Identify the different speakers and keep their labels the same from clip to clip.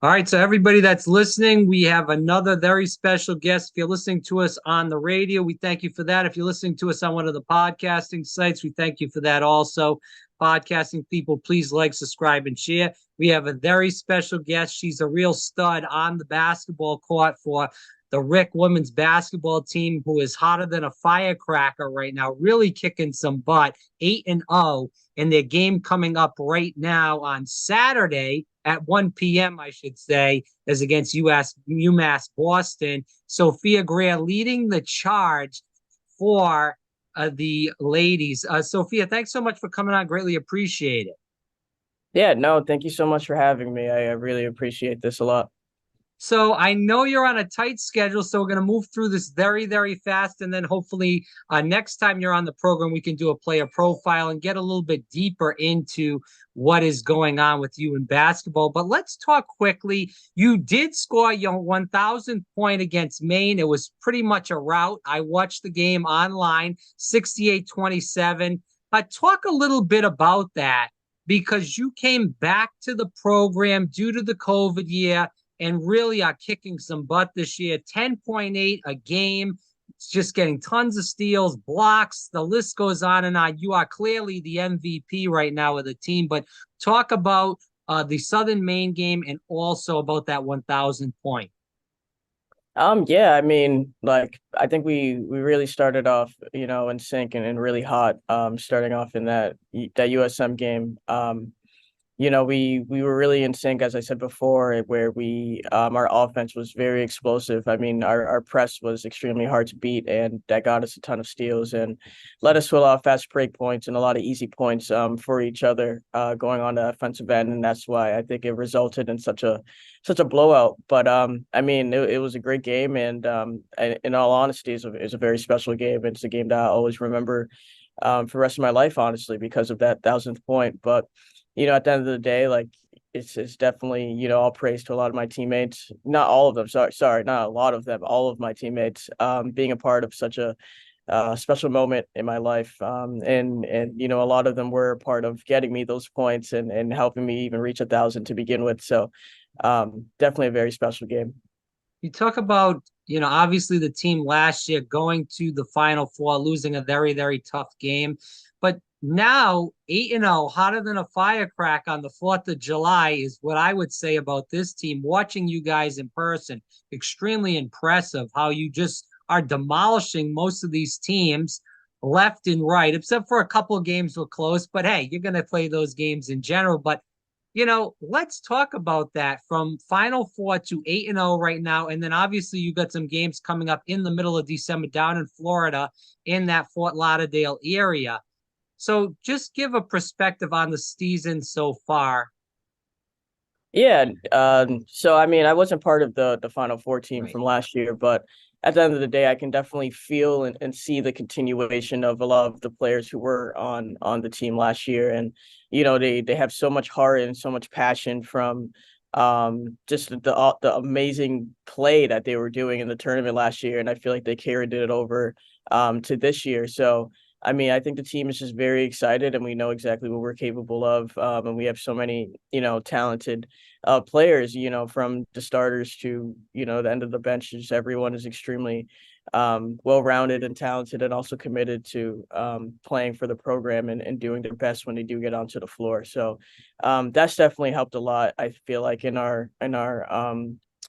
Speaker 1: All right, so everybody that's listening, we have another very special guest. If you're listening to us on the radio, we thank you for that. If you're listening to us on one of the podcasting sites, we thank you for that also. Podcasting people, please like, subscribe, and share. We have a very special guest. She's a real stud on the basketball court for the RIC women's basketball team, who is hotter than a firecracker right now, really kicking some butt, 8-0 in their game coming up right now on Saturday at 1 p.m., I should say, is against UMass Boston. Sophia Guerrier leading the charge for the ladies. Sophia, thanks so much for coming on. Greatly appreciate it.
Speaker 2: Yeah, no, thank you so much for having me. I really appreciate this a lot.
Speaker 1: So I know you're on a tight schedule, so we're going to move through this very, very fast. And then hopefully next time you're on the program, we can do a player profile and get a little bit deeper into what is going on with you in basketball. But let's talk quickly. You did score your 1,000th point against Maine. It was pretty much a rout. I watched the game online, 68-27. Talk a little bit about that, because you came back to the program due to the COVID year and really are kicking some butt this year. 10.8 a game. It's just getting tons of steals, blocks. The list goes on and on. You are clearly the MVP right now of the team. But talk about the Southern Maine game and also about that 1,000 point.
Speaker 2: Yeah, I mean, like I think we really started off, in sync and really hot, starting off in that USM game. We were really in sync, as I said before, where we our offense was very explosive. I mean, our press was extremely hard to beat, and that got us a ton of steals and let us fill out fast break points and a lot of easy points for each other going on the offensive end, and that's why I think it resulted in such a blowout. But I mean, it was a great game, and in all honesty, it's a very special game. It's a game that I always remember for the rest of my life, honestly, because of that 1,000th point. But at the end of the day, like it's definitely, all praise to a lot of my teammates. Not all of them, sorry, not a lot of them, all of my teammates, being a part of such a special moment in my life. And a lot of them were a part of getting me those points and helping me even reach 1,000 to begin with. So definitely a very special game.
Speaker 1: You talk about, obviously the team last year going to the Final Four, losing a very, very tough game. But now 8-0, hotter than a firecracker on the 4th of July is what I would say about this team. Watching you guys in person, extremely impressive how you just are demolishing most of these teams left and right, except for a couple of games were close. But hey, you're going to play those games in general. But let's talk about that from Final Four to 8-0 right now. And then obviously you got some games coming up in the middle of December down in Florida in that Fort Lauderdale area. So just give a perspective on the season so far.
Speaker 2: Yeah. So I mean, I wasn't part of the Final Four team
Speaker 1: Right.
Speaker 2: from last year, but at the end of the day, I can definitely feel and see the continuation of a lot of the players who were on the team last year. And, they have so much heart and so much passion from just the amazing play that they were doing in the tournament last year. And I feel like they carried it over to this year. So I mean, I think the team is just very excited and we know exactly what we're capable of. And we have so many, talented players, from the starters to, the end of the bench. Just everyone is extremely well-rounded and talented and also committed to playing for the program and doing their best when they do get onto the floor. So that's definitely helped a lot, I feel like, in our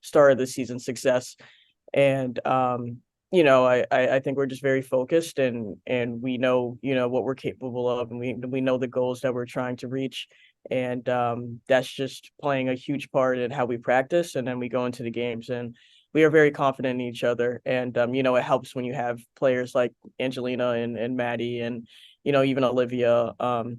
Speaker 2: start of the season success. And I think we're just very focused and we know, what we're capable of and we know the goals that we're trying to reach. And that's just playing a huge part in how we practice and then we go into the games and we are very confident in each other. And it helps when you have players like Angelina and Maddie and, even Olivia, Jada,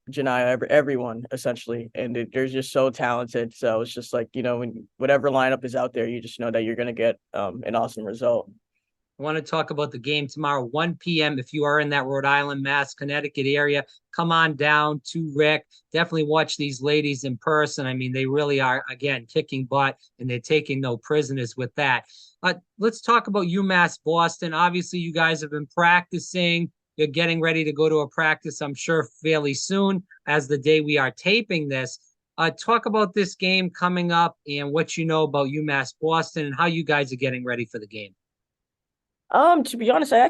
Speaker 2: Janaya, everyone essentially, and they're just so talented. So it's just like when whatever lineup is out there, you just know that you're gonna get an awesome result.
Speaker 1: I want to talk about the game tomorrow, 1 p.m. If you are in that Rhode Island, Mass, Connecticut area, come on down to RIC. Definitely watch these ladies in person. I mean, they really are, again, kicking butt, and they're taking no prisoners with that. Let's talk about UMass Boston. Obviously, you guys have been practicing. You're getting ready to go to a practice, I'm sure, fairly soon as the day we are taping this. Talk about this game coming up and what you know about UMass Boston and how you guys are getting ready for the game.
Speaker 2: To be honest, I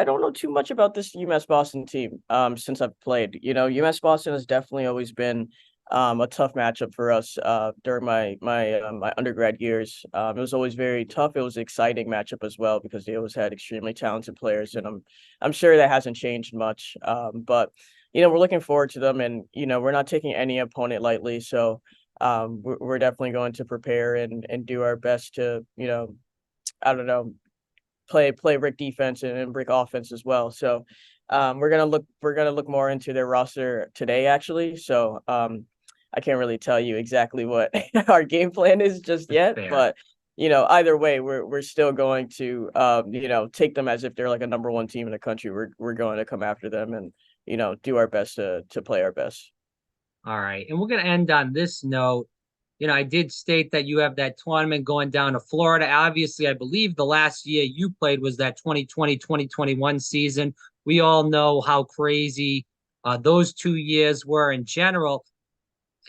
Speaker 2: don't know too much about this UMass Boston team since I've played. You know, UMass Boston has definitely always been a tough matchup for us during my undergrad years. It was always very tough. It was an exciting matchup as well because they always had extremely talented players, and I'm sure that hasn't changed much. But you know, we're looking forward to them, and you know, we're not taking any opponent lightly. So we're definitely going to prepare and do our best to, you know, I don't know, play RIC defense and RIC offense as well. So we're gonna look more into their roster today actually. So I can't really tell you exactly what our game plan is just yet,
Speaker 1: Fair.
Speaker 2: but you know, either way, we're still going to you know, take them as if they're like a number one team in the country. We're going to come after them and, you know, do our best to play our best.
Speaker 1: All right. And we're going to end on this note. I did state that you have that tournament going down to Florida. Obviously, I believe the last year you played was that 2020-2021 season. We all know how crazy those 2 years were in general.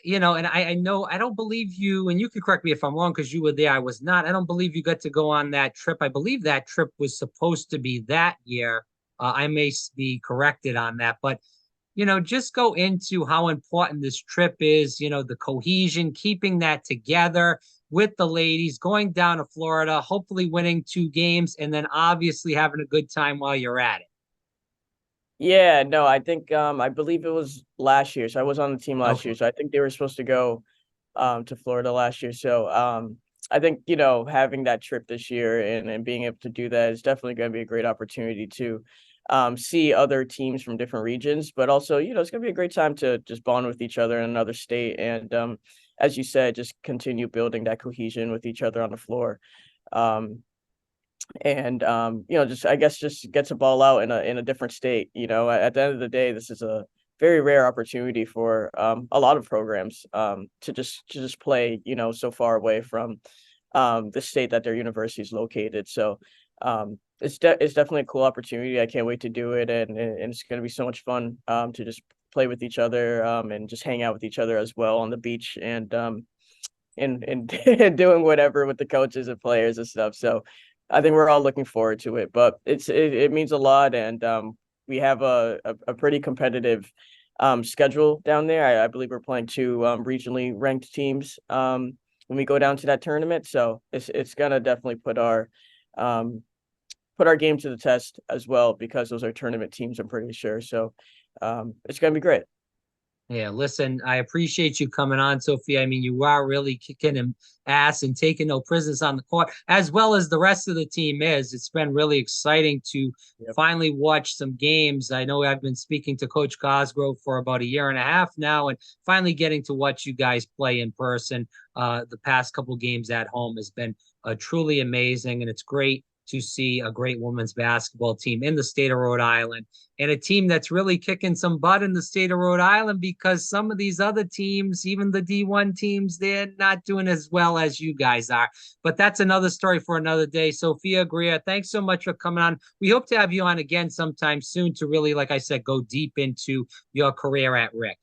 Speaker 1: And I know, I don't believe you, and you can correct me if I'm wrong because you were there. I was not. I don't believe you got to go on that trip. I believe that trip was supposed to be that year. I may be corrected on that, but just go into how important this trip is, the cohesion, keeping that together with the ladies, going down to Florida, hopefully winning 2 games, and then obviously having a good time while you're at it.
Speaker 2: Yeah, no, I think I believe it was last year. So I was on the team last
Speaker 1: Okay.
Speaker 2: year. So I think they were supposed to go to Florida last year. So I think, you know, having that trip this year and being able to do that is definitely going to be a great opportunity to see other teams from different regions, but also, you know, it's going to be a great time to just bond with each other in another state. And as you said, just continue building that cohesion with each other on the floor. Um, and you know, just I guess just gets a ball out in a different state. You know, at the end of the day, this is a very rare opportunity for a lot of programs to just play, you know, so far away from the state that their university is located. So it's definitely a cool opportunity. I can't wait to do it, and it's going to be so much fun to just play with each other and just hang out with each other as well on the beach and doing whatever with the coaches and players and stuff. So I think we're all looking forward to it, but it means a lot, and we have a pretty competitive schedule down there. I believe we're playing 2 regionally ranked teams when we go down to that tournament. So it's gonna definitely put our game to the test as well because those are tournament teams, I'm pretty sure. So it's gonna be great.
Speaker 1: Yeah, listen, I appreciate you coming on, Sophia. I mean, you are really kicking him ass and taking no prisoners on the court, as well as the rest of the team is. It's been really exciting to finally watch some games. I know I've been speaking to Coach Cosgrove for about a year and a half now, and finally getting to watch you guys play in person the past couple games at home has been truly amazing, and it's great to see a great women's basketball team in the state of Rhode Island and a team that's really kicking some butt in the state of Rhode Island because some of these other teams, even the D1 teams, they're not doing as well as you guys are. But that's another story for another day. Sophia Guerrier, thanks so much for coming on. We hope to have you on again sometime soon to really, like I said, go deep into your career at RIC.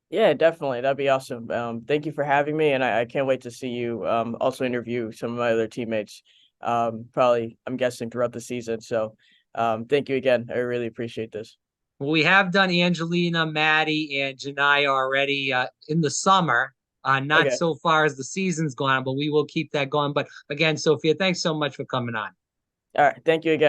Speaker 2: Yeah, definitely. That'd be awesome. Thank you for having me, and I can't wait to see you also interview some of my other teammates. Probably, I'm guessing throughout the season. So, thank you again. I really appreciate this.
Speaker 1: Well, we have done Angelina, Maddie, and Janai already in the summer. Not
Speaker 2: Okay.
Speaker 1: so far as the season's gone on, but we will keep that going. But again, Sophia, thanks so much for coming on.
Speaker 2: All right. Thank you again.